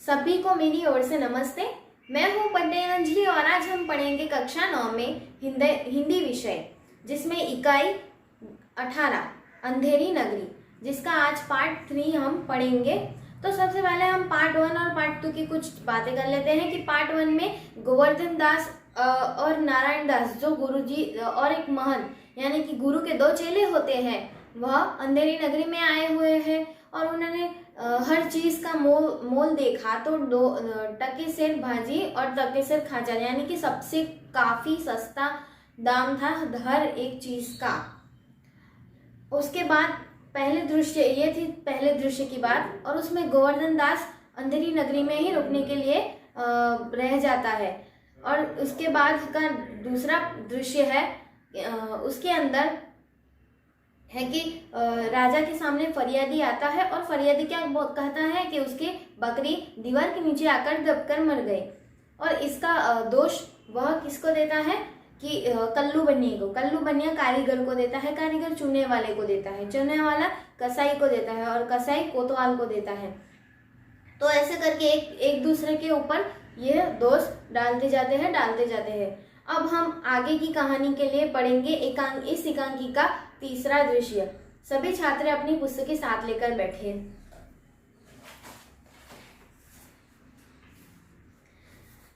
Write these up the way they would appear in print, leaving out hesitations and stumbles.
सभी को मेरी ओर से नमस्ते। मैं हूं पटेल अंजलि और आज हम पढ़ेंगे कक्षा 9 में हिंदी विषय, जिसमें इकाई 18 अंधेरी नगरी, जिसका आज पार्ट 3 हम पढ़ेंगे। तो सबसे पहले हम पार्ट 1 और पार्ट 2 की कुछ बातें कर लेते हैं कि पार्ट 1 में गोवर्धन दास और नारायण दास, जो गुरुजी और एक महंत यानी कि गुरु के दो चेले होते हैं, वह अंधेरी नगरी में आए हुए हैं और उन्होंने हर चीज का मोल देखा तो टके सेर भाजी और टके सेर खाजा, यानी कि सबसे काफी सस्ता दाम था हर एक चीज का। उसके बाद पहले दृश्य की बात, और उसमें गोवर्धन दास अंधेरी नगरी में ही रुकने के लिए रह जाता है। और उसके बाद का दूसरा दृश्य है, उसके अंदर है कि राजा के सामने फरियादी आता है और फरियादी क्या कहता है कि उसकी बकरी दीवार के नीचे आकर दबकर मर गई, और इसका दोष वह किसको देता है कि कल्लू बनिया कारीगर को देता है, कारीगर चुनने वाले को देता है, चुनने वाला कसाई को देता है और कसाई कोतवाल को देता है। तो ऐसे करके एक दूसरे के ऊपर यह दोष डालते जाते हैं। अब हम आगे की कहानी के लिए पढ़ेंगे इस एकांकी का तीसरा दृश्य। सभी छात्र अपनी पुस्तकें साथ लेकर बैठे।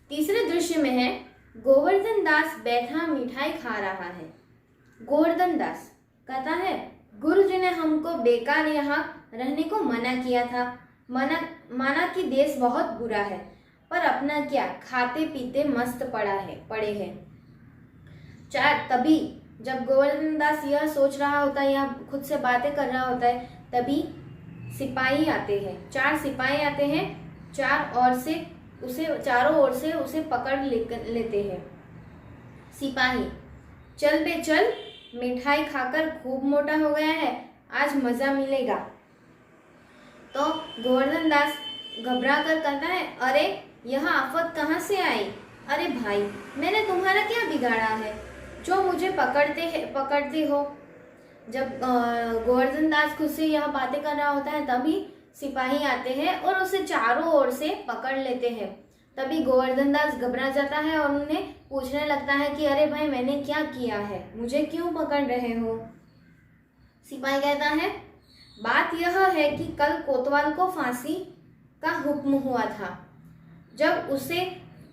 तीसरे दृश्य में है, गोवर्धन दास बैठा मिठाई खा रहा है। गोवर्धन दास कहता है, गुरुजी ने हमको बेकार यहाँ रहने को मना किया था। माना कि देश बहुत बुरा है, पर अपना क्या, खाते पीते मस्त पड़े हैं। तभी जब गोवर्धन दास यह सोच रहा होता है या खुद से बातें कर रहा होता है, तभी सिपाही आते हैं। 4 सिपाही आते हैं, चारों ओर से उसे पकड़ लेते हैं। सिपाही, चल बे चल, मिठाई खाकर खूब मोटा हो गया है, आज मजा मिलेगा। तो गोवर्धन दास घबरा कर कहता है, अरे यह आफत कहाँ से आई? अरे भाई, मैंने तुम्हारा क्या बिगाड़ा है जो मुझे पकड़ते हो? जब गोवर्धन दास खुद से यह बातें कर रहा होता है, तभी सिपाही आते हैं और उसे चारों ओर से पकड़ लेते हैं। तभी गोवर्धन दास घबरा जाता है और उन्हें पूछने लगता है कि अरे भाई, मैंने क्या किया है, मुझे क्यों पकड़ रहे हो? सिपाही कहता है, बात यह है कि कल कोतवाल को फांसी का हुक्म हुआ था। जब उसे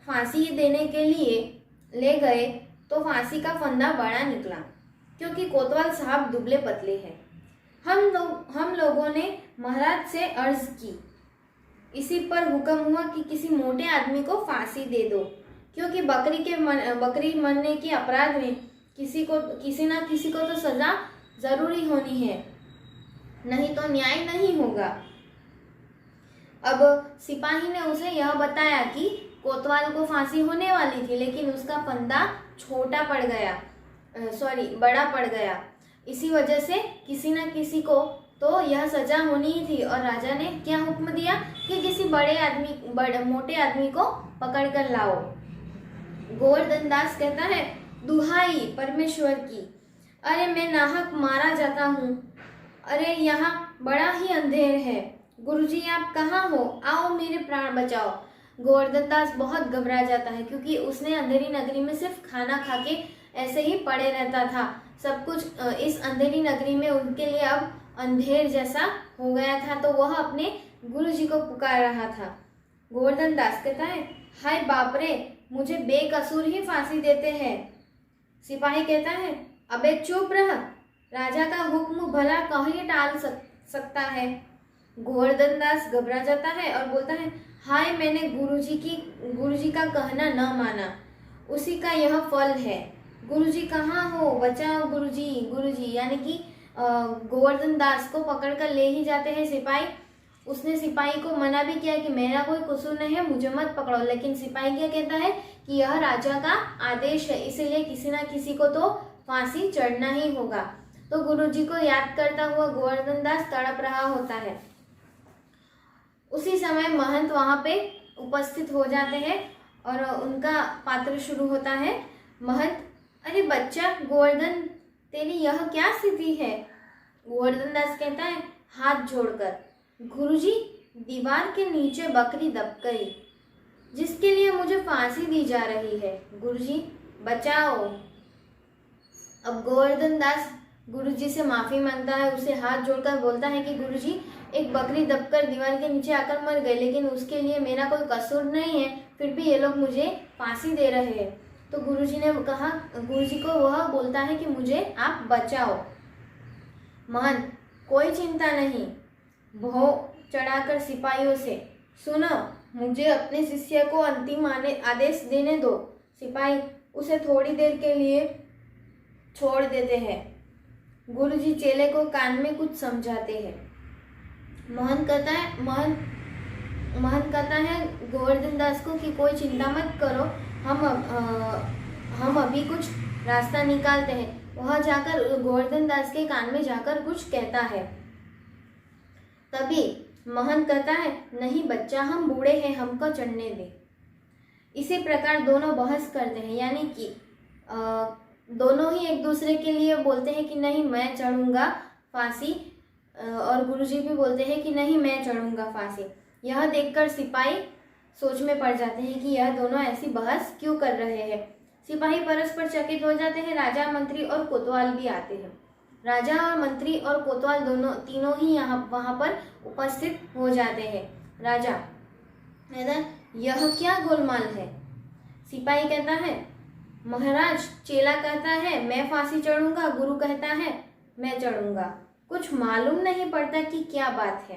फांसी देने के लिए ले गए तो फांसी का फंदा बड़ा निकला, क्योंकि कोतवाल साहब दुबले पतले हैं। हम लोगों ने महाराज से अर्ज की। इसी पर हुक्म हुआ कि किसी मोटे आदमी को फांसी दे दो, क्योंकि बकरी मरने के अपराध में किसी ना किसी को तो सजा जरूरी होनी है, नहीं तो न्याय नहीं होगा। अब सिपाही ने उसे यह बताया कि कोतवाल को फांसी होने वाली थी, लेकिन उसका फंदा बड़ा पड़ गया। इसी वजह से किसी न किसी को तो यह सजा होनी ही थी, और राजा ने क्या हुक्म दिया कि किसी मोटे आदमी को पकड़ कर लाओ। गोवर्धन दास कहता है, दुहाई परमेश्वर की, अरे मैं नाहक मारा जाता हूँ। अरे यहाँ बड़ा ही अंधेर है। गुरुजी आप कहाँ हो? आओ मेरे प्राण बचाओ। गोवर्धन दास बहुत घबरा जाता है, क्योंकि उसने अंधेरी नगरी में सिर्फ खाना खा के ऐसे ही पड़े रहता था। सब कुछ इस अंधेरी नगरी में उनके लिए अब अंधेर जैसा हो गया था, तो वह अपने गुरुजी को पुकार रहा था। गोवर्धन दास कहता है, हाय बाप रे, मुझे बेकसूर ही फांसी देते हैं। सिपाही कहता है, अबे चुप रह, राजा का हुक्म भला कहीं टाल सकता है। गोवर्धन दास घबरा जाता है और बोलता है, हाय मैंने गुरुजी का कहना न माना, उसी का यह फल है। गुरुजी कहाँ हो? बचाओ गुरुजी। यानी कि गोवर्धन दास को पकड़कर ले ही जाते हैं सिपाही। उसने सिपाही को मना भी किया कि मेरा कोई कसूर नहीं है, मुझे मत पकड़ो, लेकिन सिपाही क्या कहता है कि यह राजा का आदेश है, इसीलिए किसी ना किसी को तो फांसी चढ़ना ही होगा। तो गुरुजी को याद करता हुआ गोवर्धन दास तड़प रहा होता है। उसी समय महंत वहां पे उपस्थित हो जाते हैं और उनका पात्र शुरू होता है। महंत, अरे बच्चा गोवर्धन, तेरी यह क्या स्थिति है? गोवर्धन दास कहता है हाथ जोड़कर, गुरुजी दीवार के नीचे बकरी दब गई, जिसके लिए मुझे फांसी दी जा रही है। गुरुजी बचाओ। अब गोवर्धन दास गुरुजी से माफी मांगता है, उसे हाथ जोड़कर बोलता है कि गुरुजी, एक बकरी दबकर दीवार के नीचे आकर मर गई, लेकिन उसके लिए मेरा कोई कसूर नहीं है, फिर भी ये लोग मुझे फांसी दे रहे हैं। तो गुरुजी ने कहा, गुरुजी को वह बोलता है कि मुझे आप बचाओ। महंत, कोई चिंता नहीं। भौ चढ़ाकर सिपाहियों से, सुनो, मुझे अपने शिष्य को अंतिम आदेश देने दो। सिपाही उसे थोड़ी देर के लिए छोड़ देते हैं। गुरुजी चेले को कान में कुछ समझाते हैं। महंत कहता है गोवर्धन दास को कि कोई चिंता मत करो, हम अभी कुछ रास्ता निकालते हैं। वह जाकर गोवर्धन दास के कान में जाकर कुछ कहता है। तभी महंत कहता है, नहीं बच्चा, हम बूढ़े हैं, हमको चढ़ने दे। इसी प्रकार दोनों बहस करते हैं, यानी कि दोनों ही एक दूसरे के लिए बोलते हैं कि नहीं मैं चढ़ूंगा फांसी, और गुरुजी भी बोलते हैं कि नहीं मैं चढ़ूंगा फांसी। यह देखकर सिपाही सोच में पड़ जाते हैं कि यह दोनों ऐसी बहस क्यों कर रहे हैं। सिपाही परस्पर चकित हो जाते हैं। राजा, मंत्री और कोतवाल भी आते हैं। राजा और मंत्री और कोतवाल तीनों ही वहां पर उपस्थित हो जाते हैं। राजा कहता, यह क्या गोलमाल है? सिपाही कहता है, महाराज, चेला कहता है मैं फांसी चढ़ूंगा, गुरु कहता है मैं चढ़ूंगा, कुछ मालूम नहीं पड़ता कि क्या बात है।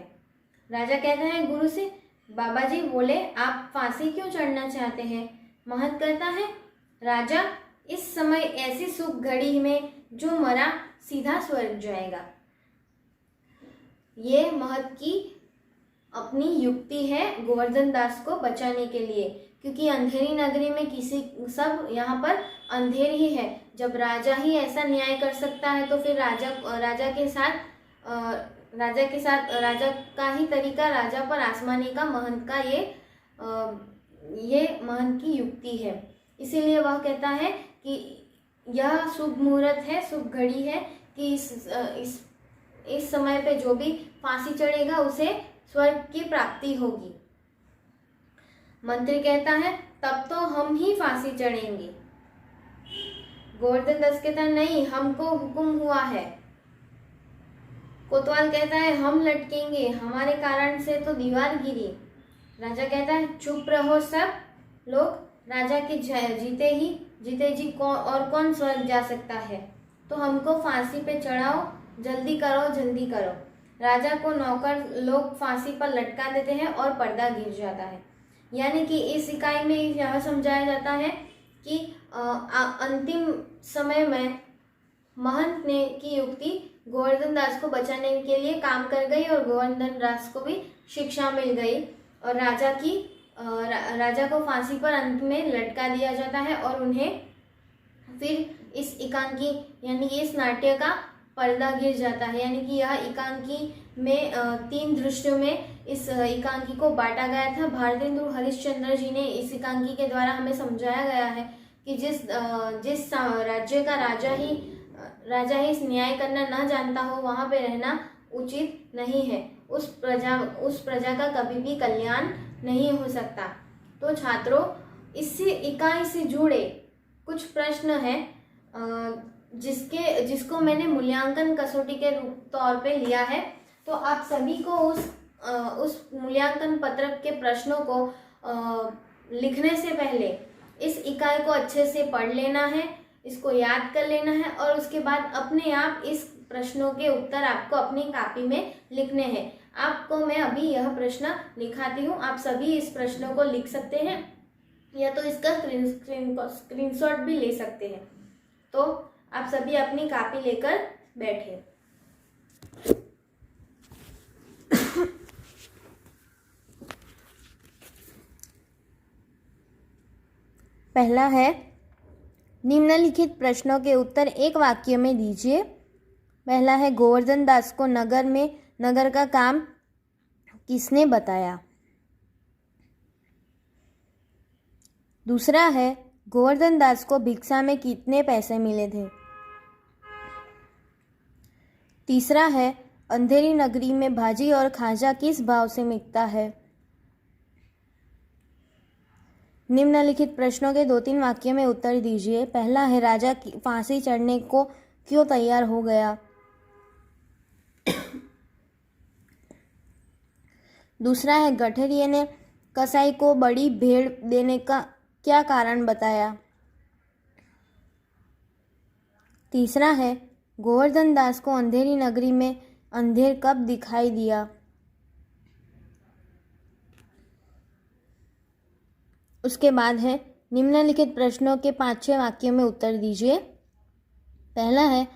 राजा कहता है गुरु से, बाबा जी बोले आप फांसी क्यों चढ़ना चाहते हैं? महंत कहता है, राजा, इस समय ऐसी शुभ घड़ी में जो मरा सीधा स्वर्ग जाएगा। ये महंत की अपनी युक्ति है गोवर्धन दास को बचाने के लिए, क्योंकि अंधेरी नगरी में सब यहाँ पर अंधेर ही है। जब राजा ही ऐसा न्याय कर सकता है तो फिर राजा का ही तरीका राजा पर आसमानी का महंत का ये महंत की युक्ति है। इसीलिए वह कहता है कि यह शुभ मुहूर्त है, शुभ घड़ी है कि इस समय पे जो भी फांसी चढ़ेगा उसे स्वर्ग की प्राप्ति होगी। मंत्री कहता है, तब तो हम ही फांसी चढ़ेंगे। गोवर्धन दास कहता है, नहीं, हमको हुक्म हुआ है। कोतवाल कहता है, हम लटकेंगे, हमारे कारण से तो दीवार गिरी। राजा कहता है, चुप रहो सब लोग, राजा के जीते जी कौन स्वर्ग जा सकता है, तो हमको फांसी पे चढ़ाओ, जल्दी करो। राजा को नौकर लोग फांसी पर लटका देते हैं और पर्दा गिर जाता है। यानी कि इस इकाई में यह समझाया जाता है कि अंतिम समय में महंत ने की युक्ति गोवर्धन दास को बचाने के लिए काम कर गई और गोवर्धन दास को भी शिक्षा मिल गई और राजा को फांसी पर अंत में लटका दिया जाता है और उन्हें फिर इस एकांकी यानी इस नाट्य का पर्दा गिर जाता है। यानी कि यह एकांकी में 3 दृश्यों में इस एकांकी को बांटा गया था। भारतेंदु हरिश्चंद्र जी ने इस एकांकी के द्वारा हमें समझाया गया है कि जिस राज्य का राजा ही न्याय करना न जानता हो वहाँ पे रहना उचित नहीं है। उस प्रजा का कभी भी कल्याण नहीं हो सकता। तो छात्रों, इससे इकाई से जुड़े कुछ प्रश्न हैं जिसको मैंने मूल्यांकन कसौटी के तौर पे लिया है। तो आप सभी को उस मूल्यांकन पत्रक के प्रश्नों को लिखने से पहले इस इकाई को अच्छे से पढ़ लेना है, इसको याद कर लेना है और उसके बाद अपने आप इस प्रश्नों के उत्तर आपको अपनी कॉपी में लिखने हैं। आपको मैं अभी यह प्रश्न लिखाती हूँ, आप सभी इस प्रश्नों को लिख सकते हैं या तो इसका स्क्रीनशॉट भी ले सकते हैं। तो आप सभी अपनी कॉपी लेकर बैठे। पहला है, निम्नलिखित प्रश्नों के उत्तर एक वाक्य में दीजिए। पहला है, गोवर्धन दास को नगर का काम किसने बताया। दूसरा है, गोवर्धन दास को भिक्षा में कितने पैसे मिले थे। तीसरा है, अंधेरी नगरी में भाजी और खाजा किस भाव से मिलता है? निम्नलिखित प्रश्नों के 2-3 वाक्य में उत्तर दीजिए। पहला है, राजा फांसी चढ़ने को क्यों तैयार हो गया? दूसरा है, गठरिये ने कसाई को बड़ी भेड़ देने का क्या कारण बताया? तीसरा है, गोवर्धन दास को अंधेरी नगरी में अंधेर कब दिखाई दिया? उसके बाद है, निम्नलिखित प्रश्नों के 5-6 वाक्यों में उत्तर दीजिए। पहला है,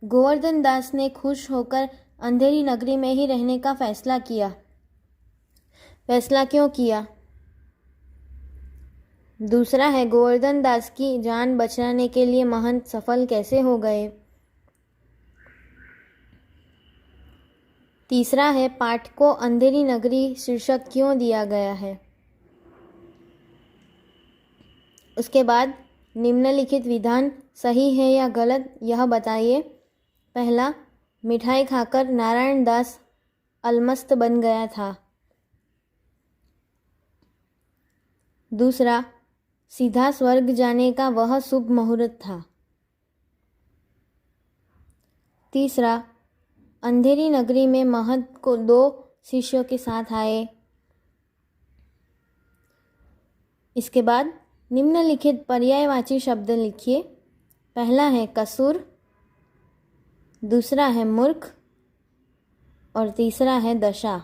गोवर्धन दास ने खुश होकर अंधेरी नगरी में ही रहने का फैसला किया। फैसला क्यों किया? दूसरा है, गोवर्धन दास की जान बचाने के लिए महंत सफल कैसे हो गए? तीसरा है, पाठ को अंधेरी नगरी शीर्षक क्यों दिया गया है? उसके बाद निम्नलिखित विधान सही है या गलत यह बताइए। पहला, मिठाई खाकर नारायण दास अलमस्त बन गया था। दूसरा, सीधा स्वर्ग जाने का वह शुभ मुहूर्त था। तीसरा, अंधेरी नगरी में महंत को 2 शिष्यों के साथ आए। इसके बाद निम्नलिखित पर्यायवाची शब्द लिखिए। पहला है कसूर, दूसरा है मूर्ख और तीसरा है दशा।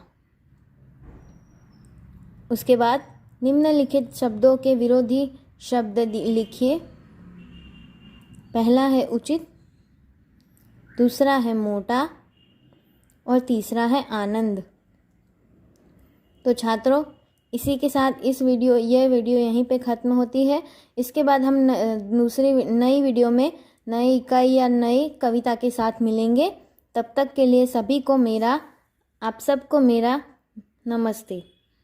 उसके बाद निम्नलिखित शब्दों के विरोधी शब्द लिखिए। पहला है उचित, दूसरा है मोटा और तीसरा है आनंद। तो छात्रों, इसी के साथ यह वीडियो यहीं पे ख़त्म होती है। इसके बाद हम दूसरी नई वीडियो में नई इकाई या नई कविता के साथ मिलेंगे। तब तक के लिए आप सबको मेरा नमस्ते।